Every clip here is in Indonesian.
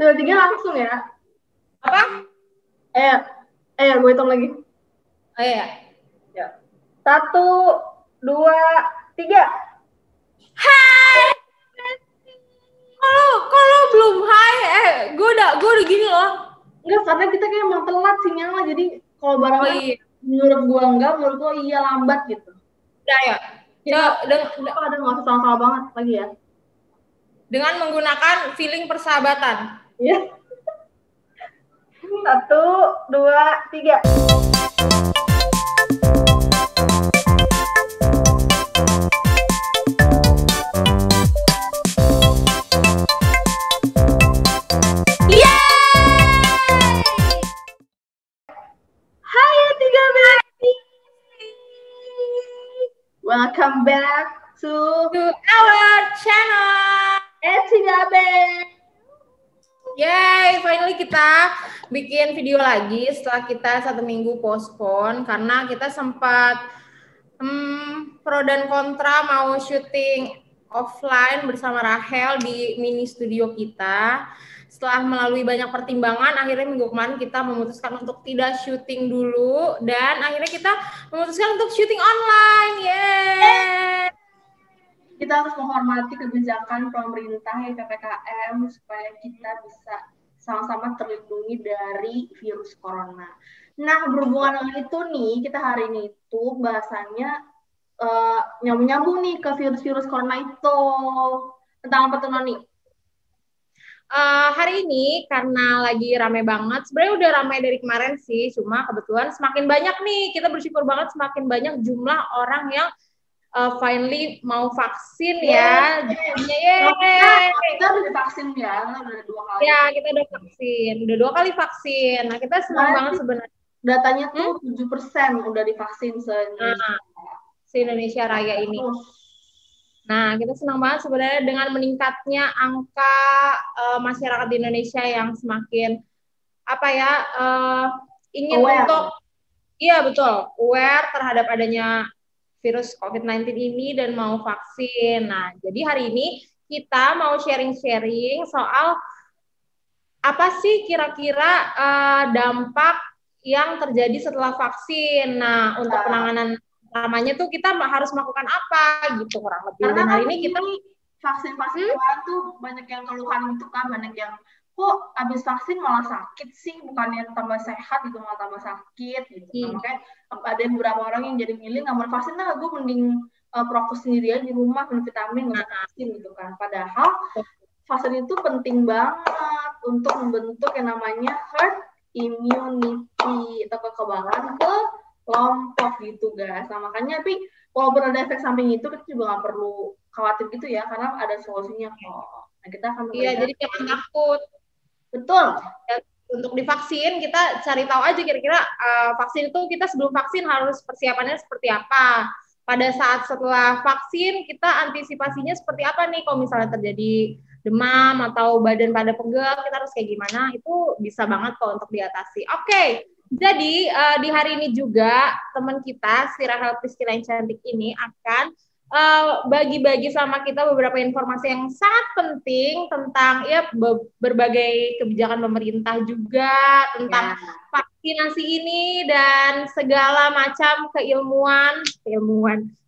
Sudah tiga langsung ya. Apa? Gue hitung lagi. Oh iya. Ya. 1, 2, 3. Hai. Kalau belum hai, gue udah gini loh. Enggak, karena kita kayak emang telat sinyalnya. Jadi kalau barang Oh kan iya. menurut gue enggak, menurut gue iya lambat gitu. Udah ya. Kita ada nggak usah salah-salah banget lagi ya. Dengan menggunakan feeling persahabatan. Iya. 1, 2, 3. Welcome back to our channel. Etigabe. Yay, finally kita bikin video lagi setelah kita 1 minggu postpone karena kita sempat pro dan kontra mau syuting offline bersama Rahel di mini studio kita. Setelah melalui banyak pertimbangan, akhirnya minggu kemarin kita memutuskan untuk tidak syuting dulu dan akhirnya kita memutuskan untuk syuting online. Yeay! Kita harus menghormati kebijakan pemerintah ya PPKM supaya kita bisa sama-sama terlindungi dari virus corona. Nah, berhubungan dengan itu nih, kita hari ini itu bahasanya nyambung nih ke virus-virus corona itu. Tentang apa tuh, Noni? Hari ini karena lagi rame banget, sebenarnya udah rame dari kemarin sih, cuma kebetulan semakin banyak nih, kita bersyukur banget semakin banyak jumlah orang yang finally mau vaksin ya. Kita udah divaksin ya, udah 2 kali. Ya, kita udah 2 kali vaksin. Nah, kita senang banget sebenarnya. Datanya tuh 7% udah divaksin se-Indonesia Raya ini. Nah, kita senang banget sebenarnya dengan meningkatnya angka masyarakat di Indonesia yang semakin ingin aware. Iya betul, aware terhadap adanya virus COVID-19 ini dan mau vaksin. Nah, jadi hari ini kita mau sharing-sharing soal apa sih kira-kira dampak yang terjadi setelah vaksin. Nah, untuk penanganan utamanya tuh kita harus melakukan apa gitu kurang lebih. Karena dan hari ini kita vaksin tuh banyak yang keluhan gitu kan, banyak yang kok abis vaksin malah sakit sih, bukannya tambah sehat gitu malah tambah sakit gitu. Nah, makanya ada beberapa orang yang jadi milih nggak mau vaksin, nah gue mending prokes sendiri aja di rumah, minum vitamin, nggak vaksin gitu kan. Padahal vaksin itu penting banget untuk membentuk yang namanya herd immunity atau kekebalan ke kelompok gitu guys. Nah makanya tapi walaupun ada efek samping itu kita juga nggak perlu khawatir gitu ya, karena ada solusinya kok. Nah kita akan jadi jangan takut. Betul. Untuk divaksin kita cari tahu aja kira-kira vaksin itu kita sebelum vaksin harus persiapannya seperti apa. Pada saat setelah vaksin kita antisipasinya seperti apa nih kalau misalnya terjadi demam atau badan pada pegel, kita harus kayak gimana, itu bisa banget kok untuk diatasi. Oke, jadi di hari ini juga teman kita si Rahel Priscila yang cantik ini akan bagi-bagi sama kita beberapa informasi yang sangat penting tentang ya berbagai kebijakan pemerintah juga tentang vaksinasi ini dan segala macam keilmuan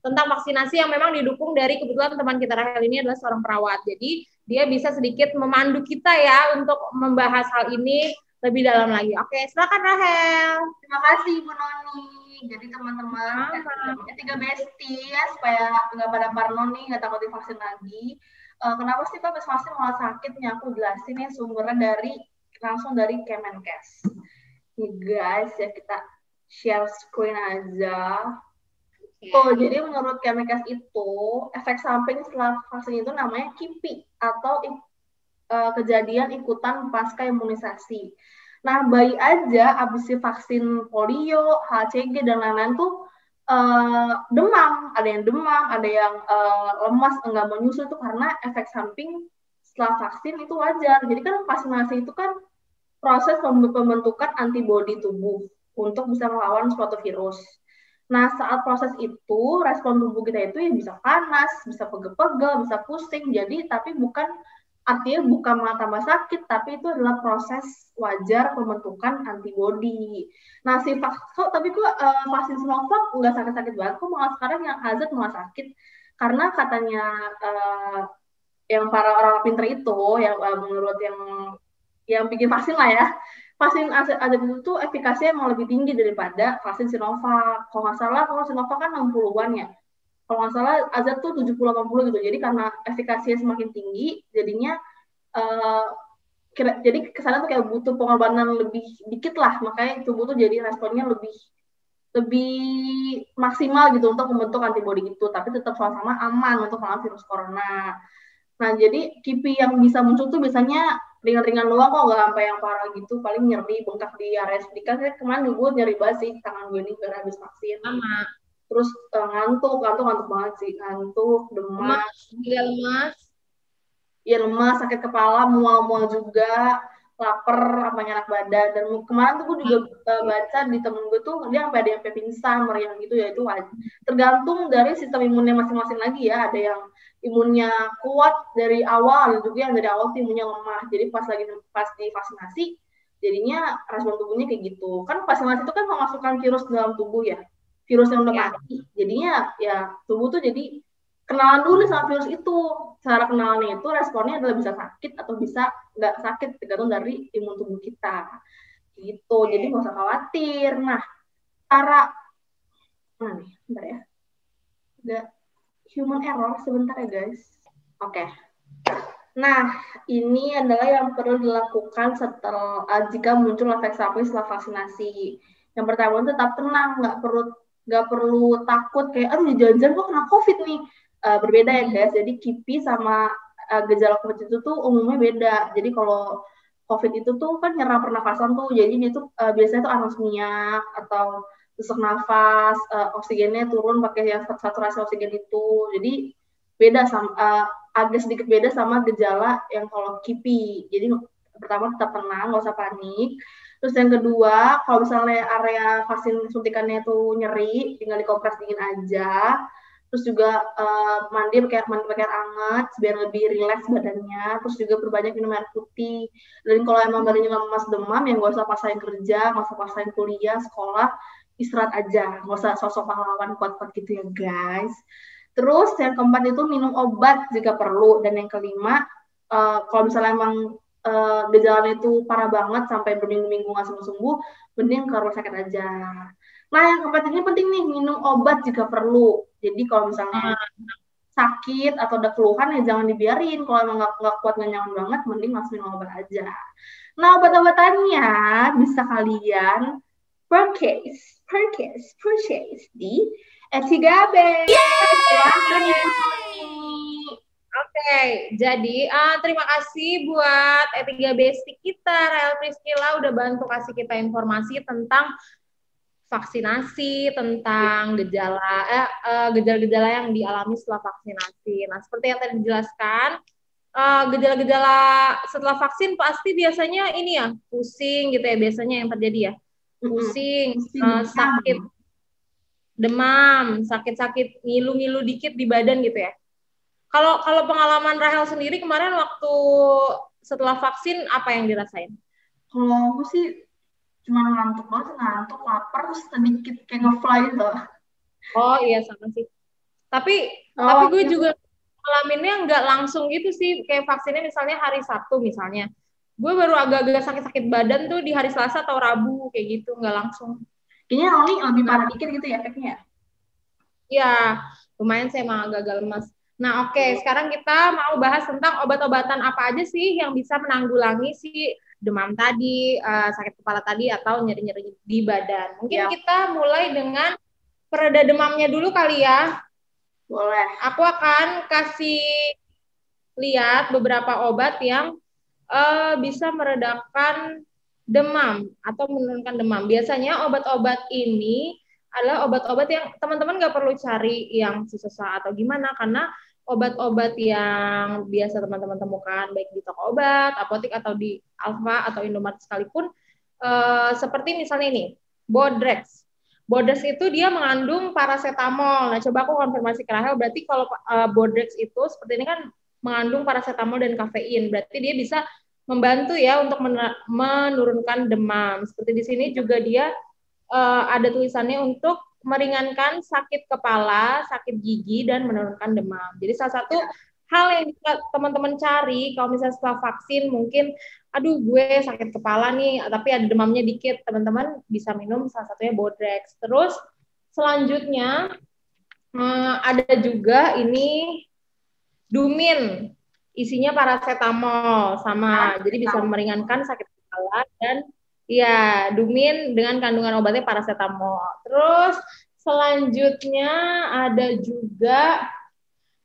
tentang vaksinasi yang memang didukung dari kebetulan teman kita Rahel ini adalah seorang perawat. Jadi dia bisa sedikit memandu kita ya untuk membahas hal ini lebih dalam lagi. Oke, silakan Rahel. Terima kasih Bu Noni. Jadi teman-teman, tiga bestie ya, supaya nggak pada parno nih, nggak takut divaksin lagi. Kenapa sih Pak habis vaksin malah sakitnya? Aku jelasin ya sumbernya langsung dari Kemenkes. Nih guys ya, kita share screen aja. Jadi menurut Kemenkes itu efek samping setelah vaksin itu namanya KIPI atau kejadian ikutan pasca imunisasi. Nah, bayi aja abis vaksin polio, HCG, dan lain-lain tuh demam. Ada yang demam, ada yang lemas, nggak mau nyusu itu karena efek samping setelah vaksin itu wajar. Jadi kan vaksinasi itu kan proses pembentukan antibodi tubuh untuk bisa melawan suatu virus. Nah, saat proses itu, respon tubuh kita itu ya bisa panas, bisa pegel-pegel, bisa pusing. Jadi, tapi bukan artinya bukan malah tambah sakit, tapi itu adalah proses wajar pembentukan antibodi. Nah, tapi kok vaksin Sinovac nggak sakit-sakit banget, kok malah sekarang yang AZ malah sakit, karena katanya yang para orang pinter itu, yang menurut yang bikin vaksin lah ya, vaksin AZ itu tuh efikasinya emang lebih tinggi daripada vaksin Sinovac. Kalau nggak salah, kalau Sinovac kan 60-an ya. Kalau nggak salah, AZ tuh 70-80 gitu. Jadi karena efikasinya semakin tinggi, jadinya jadi kesana tuh kayak butuh pengorbanan lebih dikit lah. Makanya tubuh tuh jadi responnya lebih maksimal gitu untuk membentuk antibodi itu. Tapi tetap sama-sama aman untuk melawan virus corona. Nah, jadi KIPI yang bisa muncul tuh biasanya ringan-ringan doang kok, nggak sampai yang parah gitu. Paling nyeri, bengkak di area sedikit. Saya kemarin gue nyeri banget sih tangan gue ini karena habis vaksin. Sama. Terus ngantuk banget sih. Ngantuk, demam. Lemas. Ya lemas, sakit kepala, mual-mual juga, lapar, apa enak badan. Dan kemarin tuh gue juga baca di temen gue tuh, dia sampai ada yang pingsan, meriang gitu ya, itu tergantung dari sistem imunnya masing-masing lagi ya. Ada yang imunnya kuat dari awal, ada juga yang dari awal tuh imunnya lemah. Jadi pas di vaksinasi, jadinya respon tubuhnya kayak gitu. Kan vaksinasi itu kan memasukkan virus dalam tubuh ya, virus yang udah mati. Jadinya ya tubuh tuh jadi kenalan dulu sama virus itu. Cara kenalannya itu responnya adalah bisa sakit atau bisa nggak sakit, tergantung dari imun tubuh kita. Gitu, jadi nggak usah khawatir. Nah, cara nih, bentar ya. Ada human error sebentar ya guys. Oke. Nah, ini adalah yang perlu dilakukan setelah jika muncul efek samping setelah vaksinasi. Yang pertama, tetap tenang, nggak perlu takut kayak aduh jangan-jangan gue kena COVID nih. Berbeda ya guys. Jadi KIPI sama gejala COVID itu tuh umumnya beda. Jadi kalau COVID itu tuh kan nyerang pernafasan tuh, jadi dia tuh biasanya tuh anosmia atau sesak nafas, oksigennya turun pakai yang saturasi oksigen itu. Jadi beda sama agak sedikit beda sama gejala yang kalau KIPI. Jadi pertama tetap tenang, nggak usah panik. Terus yang kedua, kalau misalnya area vaksin suntikannya itu nyeri, tinggal dikompres dingin aja. Terus juga mandi pakai air hangat biar lebih rileks badannya. Terus juga perbanyak minum air putih. Dan kalau emang badannya lemas demam, yang nggak usah paksain kerja, nggak usah paksain kuliah, sekolah, istirahat aja. Nggak usah sosok pahlawan kuat-kuat gitu ya guys. Terus yang keempat itu minum obat jika perlu. Dan yang kelima, kalau misalnya emang gejalanya itu parah banget sampai berminggu-minggu nggak sembuh-sembuh, mending ke rumah sakit aja. Nah, yang keempat ini penting nih, minum obat jika perlu. Jadi kalau misalnya sakit atau ada keluhan ya jangan dibiarin. Kalau emang nggak kuat, nggak nyaman banget, mending langsung minum obat aja. Nah, obat-obatannya bisa kalian purchase di E3B. Oke, jadi terima kasih buat E3 Besti kita, Rahel Priscila udah bantu kasih kita informasi tentang vaksinasi, tentang gejala-gejala yang dialami setelah vaksinasi. Nah, seperti yang tadi dijelaskan, gejala-gejala setelah vaksin pasti biasanya ini ya, pusing gitu ya, biasanya yang terjadi ya. Pusing, sakit, demam, sakit-sakit, ngilu-ngilu dikit di badan gitu ya. Kalau pengalaman Rahel sendiri kemarin waktu setelah vaksin apa yang dirasain? Kalau aku sih cuma ngantuk, lapar, terus sedikit kayak nge-fly gitu. Oh iya sama sih. Tapi gue juga ngalaminnya nggak langsung gitu sih. Kayak vaksinnya misalnya hari Sabtu misalnya. Gue baru agak-agak sakit-sakit badan tuh di hari Selasa atau Rabu kayak gitu, nggak langsung. Kayaknya lebih parah dikit gitu ya efeknya. Iya, lumayan saya emang agak-agak lemas. Nah, oke, sekarang kita mau bahas tentang obat-obatan apa aja sih yang bisa menanggulangi si demam tadi, sakit kepala tadi, atau nyeri-nyeri di badan. Mungkin kita mulai dengan pereda demamnya dulu kali ya. Boleh. Aku akan kasih lihat beberapa obat yang bisa meredakan demam atau menurunkan demam. Biasanya obat-obat ini adalah obat-obat yang teman-teman nggak perlu cari yang susah atau gimana, karena obat-obat yang biasa teman-teman temukan baik di toko obat, apotek atau di Alfa atau Indomaret sekalipun, seperti misalnya ini, Bodrex. Bodrex itu dia mengandung paracetamol. Nah, coba aku konfirmasi ke Rahel, berarti kalau Bodrex itu seperti ini kan mengandung paracetamol dan kafein. Berarti dia bisa membantu ya untuk menurunkan demam. Seperti di sini juga dia ada tulisannya untuk meringankan sakit kepala, sakit gigi, dan menurunkan demam. Jadi salah satu hal yang bisa teman-teman cari kalau misalnya setelah vaksin mungkin, aduh gue sakit kepala nih, tapi ada demamnya dikit, teman-teman bisa minum salah satunya Bodrex. Terus selanjutnya ada juga ini Dumin, isinya paracetamol sama, jadi bisa meringankan sakit kepala dan ya Dumin dengan kandungan obatnya paracetamol. Terus selanjutnya ada juga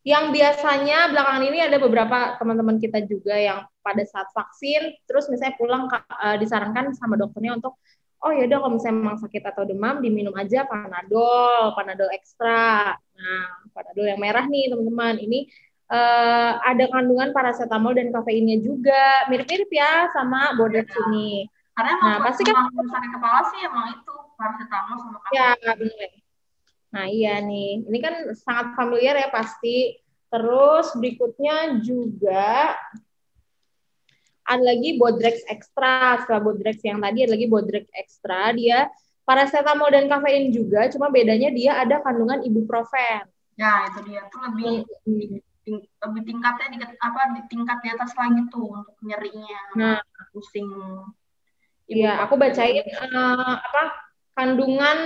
yang biasanya belakangan ini ada beberapa teman-teman kita juga yang pada saat vaksin terus misalnya pulang disarankan sama dokternya untuk oh ya udah kalau misalnya memang sakit atau demam diminum aja Panadol ekstra. Nah, Panadol yang merah nih teman-teman. Ini ada kandungan paracetamol dan kafeinnya juga. Mirip-mirip ya sama Bodrex ini. Karena emang pasti kan sakit kepala sih emang itu paracetamol sama kafein. Ya, benar. Nah, iya nih. Ini kan sangat familiar ya pasti. Terus berikutnya juga ada lagi Bodrex Extra. Setelah Bodrex yang tadi ada lagi Bodrex Extra. Dia paracetamol dan kafein juga, cuma bedanya dia ada kandungan ibuprofen. Ya, itu dia. Itu lebih tingkatnya di tingkat di atas lagi tuh untuk nyerinya. Nah, pusing. Iya, aku bacain kandungan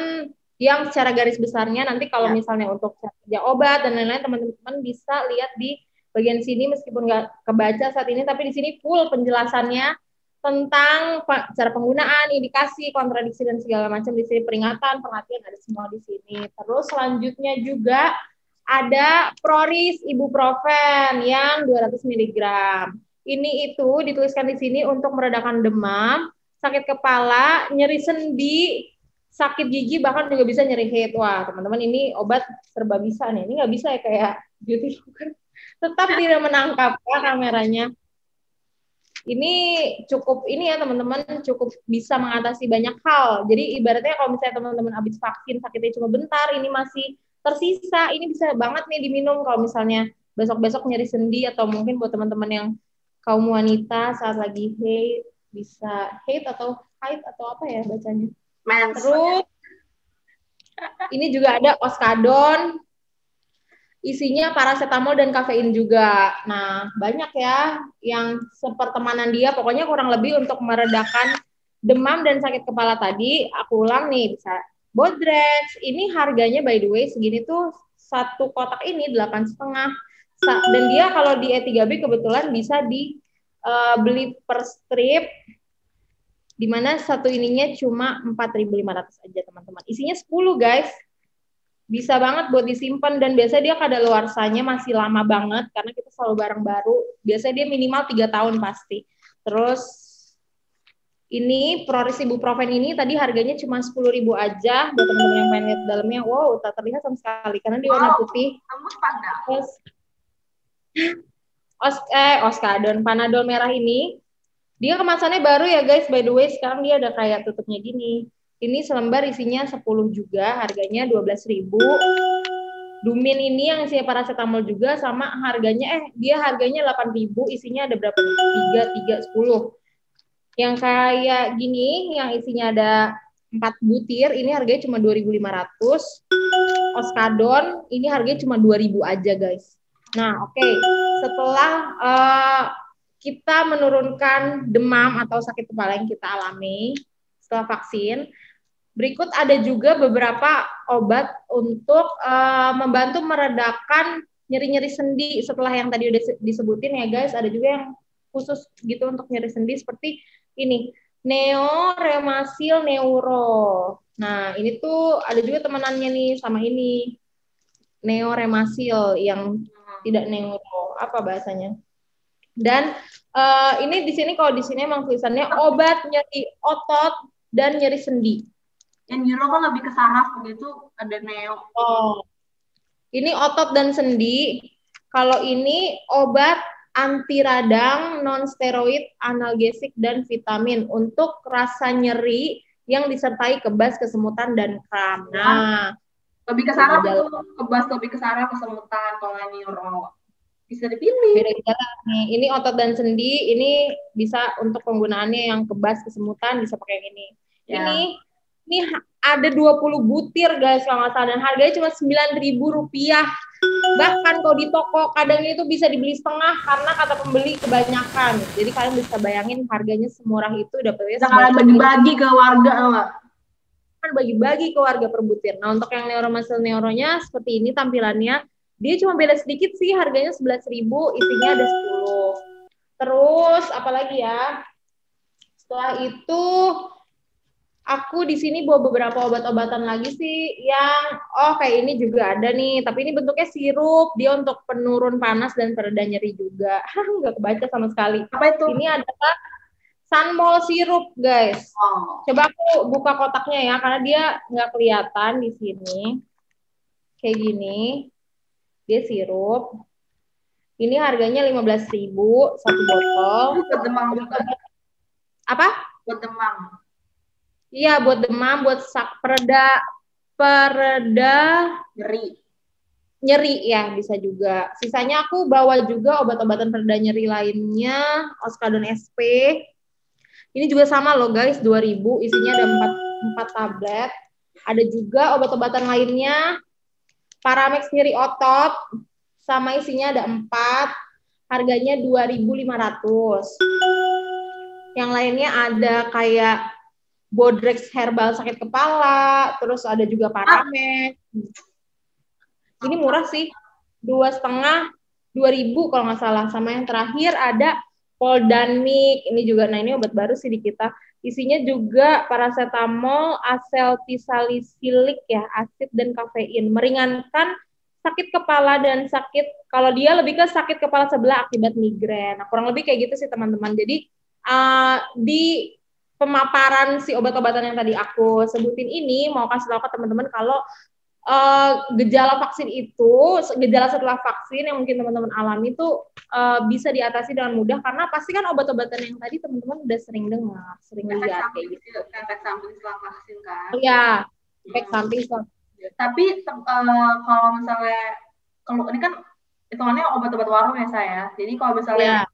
yang secara garis besarnya nanti kalau misalnya untuk kerja obat dan lain-lain teman-teman bisa lihat di bagian sini meskipun nggak kebaca saat ini tapi di sini full penjelasannya tentang cara penggunaan, indikasi, kontradiksi dan segala macam di sini peringatan, perhatian ada semua di sini. Terus selanjutnya juga ada Proris ibuprofen yang 200 mg. Ini itu dituliskan di sini untuk meredakan demam, sakit kepala, nyeri sendi, sakit gigi, bahkan juga bisa nyeri head. Wah, teman-teman ini obat serba bisa nih. Ini nggak bisa ya kayak beauty blogger. Tetap tidak menangkap ya kameranya. Ini cukup ini ya teman-teman, cukup bisa mengatasi banyak hal. Jadi ibaratnya kalau misalnya teman-teman habis vaksin sakitnya cuma bentar, ini masih tersisa, ini bisa banget nih diminum kalau misalnya besok-besok nyeri sendi atau mungkin buat teman-teman yang kaum wanita saat lagi haid, bisa haid atau apa ya bacanya. Terus ini juga ada Oskadon, isinya paracetamol dan kafein juga. Nah, banyak ya yang sepertemanan dia, pokoknya kurang lebih untuk meredakan demam dan sakit kepala tadi. Aku ulang nih, bisa Bodrex, ini harganya by the way segini tuh satu kotak ini 8,5. Dan dia kalau di E3B kebetulan bisa dibeli per strip, di mana satu ininya cuma 4.500 aja teman-teman. Isinya 10 guys. Bisa banget buat disimpan dan biasanya dia kadaluarsanya masih lama banget karena kita selalu barang baru. Biasanya dia minimal 3 tahun pasti. Terus ini Proris ibuprofen ini tadi harganya cuma 10.000 aja buat teman-teman yang pengen lihat dalamnya. Wow, tak terlihat sama sekali karena dia warna putih. Terus Oskadon Panadol merah ini dia kemasannya baru ya guys, by the way sekarang dia ada kayak tutupnya gini. Ini selembar isinya 10 juga, harganya 12.000. Dumin ini yang isinya paracetamol juga sama harganya dia harganya 8.000, isinya ada berapa nih? 3, 10. Yang kayak gini yang isinya ada 4 butir, ini harganya cuma 2.500. Oskadon ini harganya cuma 2.000 aja guys. Nah, oke. Setelah kita menurunkan demam atau sakit kepala yang kita alami setelah vaksin, berikut ada juga beberapa obat untuk membantu meredakan nyeri-nyeri sendi setelah yang tadi udah disebutin ya guys. Ada juga yang khusus gitu untuk nyeri sendi seperti ini, Neo Remasil Neuro. Nah, ini tuh ada juga temanannya nih sama ini, Neo Remasil yang tidak neuro, apa bahasanya. Dan ini di sini kalau di sini emang tulisannya obat nyeri otot dan nyeri sendi. Yang neuro kan lebih ke saraf begitu, ada neo. Oh, ini otot dan sendi. Kalau ini obat anti radang, non-steroid, analgesik, dan vitamin untuk rasa nyeri yang disertai kebas, kesemutan, dan kram. Nah, lebih ke saraf itu, kebas lebih ke saraf, kesemutan, kalau neuro. Bisa dipilih. Beda gejala nih. Ini otot dan sendi, ini bisa untuk penggunaannya yang kebas, kesemutan, bisa pakai yang ini. Ya. Ini ada 20 butir guys kalau nggak salah, dan harganya cuma Rp9.000. Bahkan kalau di toko kadang itu bisa dibeli setengah karena kata pembeli kebanyakan. Jadi kalian bisa bayangin harganya semurah itu, dapetnya kalian bagi-bagi ke warga enggak? Kan bagi-bagi ke warga per butir. Nah, untuk yang neuromuscle neuronya seperti ini tampilannya. Dia cuma beda sedikit sih, harganya 11.000, isinya ada 10. Terus apalagi ya? Setelah itu aku di sini bawa beberapa obat-obatan lagi sih yang kayak ini juga ada nih, tapi ini bentuknya sirup, dia untuk penurun panas dan pereda nyeri juga. Nggak kebaca sama sekali. Apa itu? Ini adalah Sunmol sirup, guys. Coba aku buka kotaknya ya, karena dia nggak kelihatan di sini. Kayak gini. Dia sirup. Ini harganya 15.000 satu botol. Buat demam juga. Apa? Buat demam. Iya, buat demam, buat pereda nyeri ya, bisa juga. Sisanya aku bawa juga obat-obatan pereda nyeri lainnya, Oskadon SP. Ini juga sama loh guys, 2.000, isinya ada 4 tablet. Ada juga obat-obatan lainnya, Paramex nyeri otot, sama isinya ada 4, harganya 2.500. Yang lainnya ada kayak Bodrex herbal sakit kepala, terus ada juga Paramex. Ini murah sih, 2,5, 2.000 kalau nggak salah. Sama yang terakhir ada Poldanmic, ini juga, nah ini obat baru sih di kita. Isinya juga paracetamol, asetilsalisilik ya, asid dan kafein, meringankan sakit kepala dan sakit, kalau dia lebih ke sakit kepala sebelah akibat migrain. Nah, kurang lebih kayak gitu sih teman-teman. Jadi di pemaparan si obat-obatan yang tadi aku sebutin ini, mau kasih tahu ke teman-teman kalau gejala vaksin itu, gejala setelah vaksin yang mungkin teman-teman alami itu bisa diatasi dengan mudah, karena pasti kan obat-obatan yang tadi teman-teman udah sering dengar, sering lihat kayak gitu. Efek samping setelah vaksin kan? Iya, efek samping setelah. Tapi kalau misalnya, kalau ini kan hitungannya obat-obat warung ya saya, jadi kalau misalnya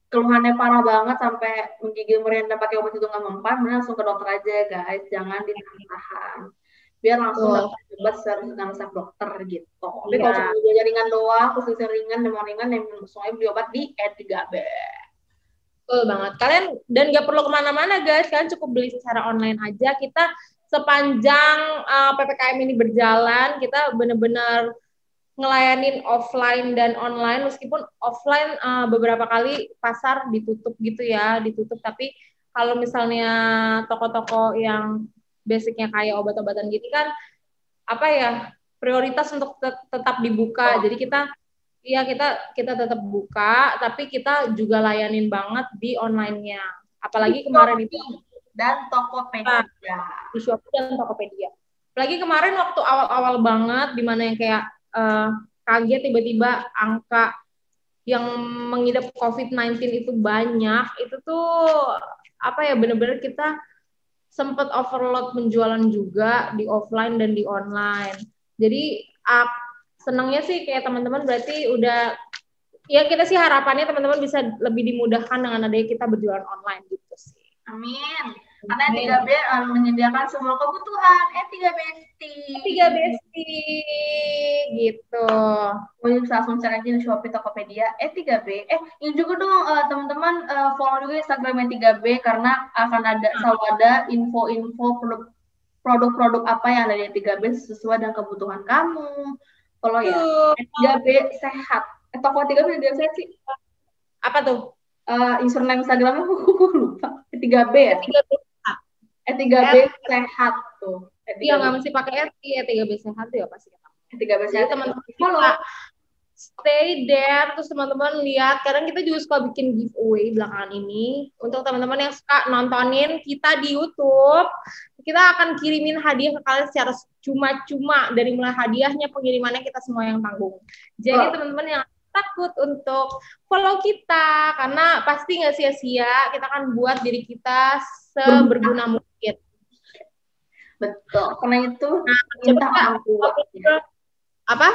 keluhannya parah banget sampai menggigil meriang dan pakai obat itu nggak mempan, bener langsung ke dokter aja guys, jangan ditahan-tahan. Biar langsung dapat obat dengan resep dokter gitu. Tapi kalau cuma gejala ringan doang, khusus ringan, demam ringan, yang semuanya beli obat di E3B. Betul banget. Kalian, dan nggak perlu kemana-mana guys, kalian cukup beli secara online aja. Kita sepanjang PPKM ini berjalan, kita benar-benar ngelayanin offline dan online, meskipun offline beberapa kali pasar ditutup gitu ya, tapi kalau misalnya toko-toko yang basicnya kayak obat-obatan gitu kan, apa ya, prioritas untuk tetap dibuka. Jadi kita tetap buka, tapi kita juga layanin banget di online-nya. Apalagi kemarin itu dan Tokopedia. Di Shopee dan Tokopedia. Apalagi kemarin waktu awal-awal banget, di mana yang kayak kaget tiba-tiba angka yang mengidap COVID-19 itu banyak, itu tuh apa ya, bener-bener kita sempat overload penjualan juga di offline dan di online. Jadi senangnya sih kayak teman-teman berarti udah, ya kita sih harapannya teman-teman bisa lebih dimudahkan dengan adanya kita berjualan online gitu sih. Amin. Karena E3B menyediakan semua kebutuhan. E3Besti gitu. Bisa langsung cari aja di Shopee, Tokopedia, E3B. Ini juga dong teman-teman follow juga Instagram E3B, karena akan selalu ada info-info produk-produk apa yang ada di E3B sesuai dengan kebutuhan kamu. Follow ya. E3B sehat. Toko E3B dia sehat sih. Apa tuh? Username Instagramnya aku lupa. E3B ya? E3B sehat tuh. Iya, nggak mesti pakai E3B sehat tuh ya pasti. E3B sehat. Teman-teman follow, stay there, terus teman-teman lihat. Kadang kita juga suka bikin giveaway belakangan ini. Untuk teman-teman yang suka nontonin kita di YouTube, kita akan kirimin hadiah ke kalian secara cuma-cuma. Dari mulai hadiahnya, pengirimannya kita semua yang tanggung. Jadi teman-teman yang takut untuk follow kita, karena pasti nggak sia-sia, kita akan buat diri kita seberguna mungkin. Betul, karena itu minta orang tua. Apa?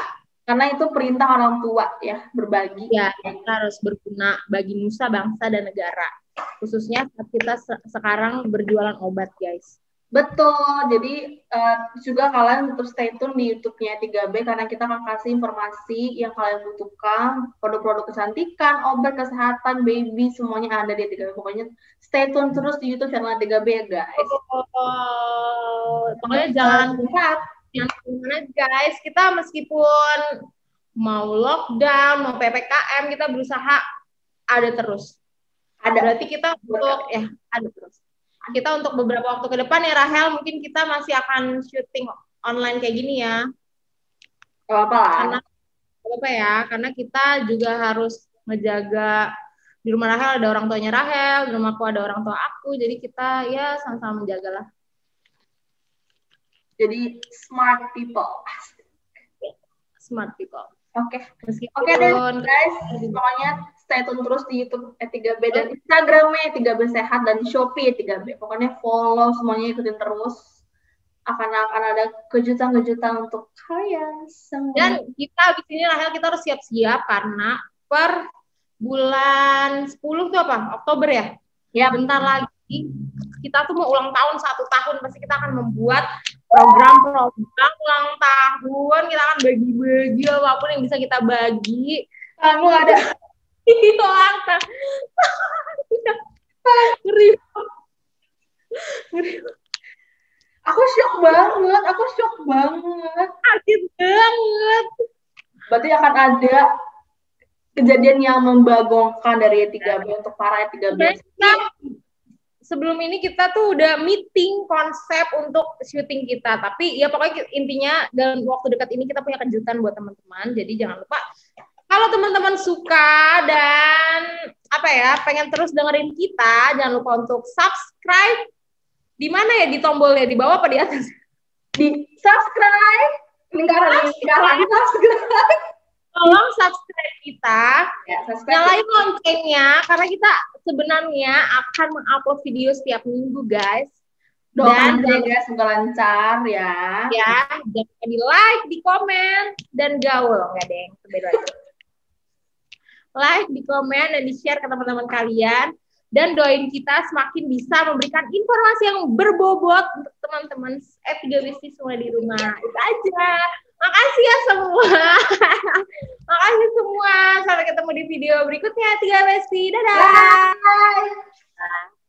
Karena itu perintah orang tua ya, berbagi. Ya, kita harus berguna bagi nusa, bangsa, dan negara. Khususnya saat kita sekarang berjualan obat, guys. Betul, jadi juga kalian tetap stay tune di YouTube-nya 3B karena kita akan kasih informasi yang kalian butuhkan, produk-produk kecantikan, obat, kesehatan, baby, semuanya ada di 3B. Pokoknya stay tune terus di YouTube channel 3B ya guys. Pokoknya jangan gimana guys, kita meskipun mau lockdown, mau PPKM, kita berusaha ada terus. Berarti kita untuk ada terus. Kita untuk beberapa waktu ke depan ya Rahel, mungkin kita masih akan syuting online kayak gini ya. Karena karena kita juga harus menjaga, di rumah Rahel ada orang tuanya Rahel, di rumahku ada orang tua aku, jadi kita ya sama-sama menjaga lah. Jadi smart people. Smart people. Oke deh guys, pokoknya stay tune terus di YouTube 3B dan Instagramnya 3B Sehat dan Shopee 3B. Pokoknya follow semuanya, ikutin terus. Akan ada kejutan-kejutan untuk kalian semua. Dan kita di sini Rahel kita harus siap-siap karena per bulan 10 tuh apa? Oktober ya? Ya, bentar lagi kita tuh mau ulang tahun 1 tahun, pasti kita akan membuat program ulang tahun, kita akan bagi-bagi apapun yang bisa kita bagi. Kamu ada ulang tahun. Ngeri. Aku shock banget. Sakit banget. Berarti akan ada kejadian yang membagongkan dari 3B untuk para 3B. Sebelum ini kita tuh udah meeting konsep untuk syuting kita, tapi ya pokoknya intinya dalam waktu dekat ini kita punya kejutan buat teman-teman. Jadi jangan lupa kalau teman-teman suka dan pengen terus dengerin kita, jangan lupa untuk subscribe. Di mana ya, di tombolnya, di bawah apa di atas? Di subscribe. Lingkaran subscribe. Tolong subscribe kita, nyalain loncengnya, karena kita sebenarnya akan mengupload video setiap minggu, guys. Dan guys, semoga lancar ya. Ya, jangan lupa di like, di komen, dan gaul, nggak deng, beda lagi. Like, di komen, dan di share ke teman-teman kalian. Dan doain kita semakin bisa memberikan informasi yang berbobot untuk teman-teman 3B semua di rumah. Itu aja. Makasih ya semua. Makasih semua. Sampai ketemu di video berikutnya 3B. Dadah. Bye.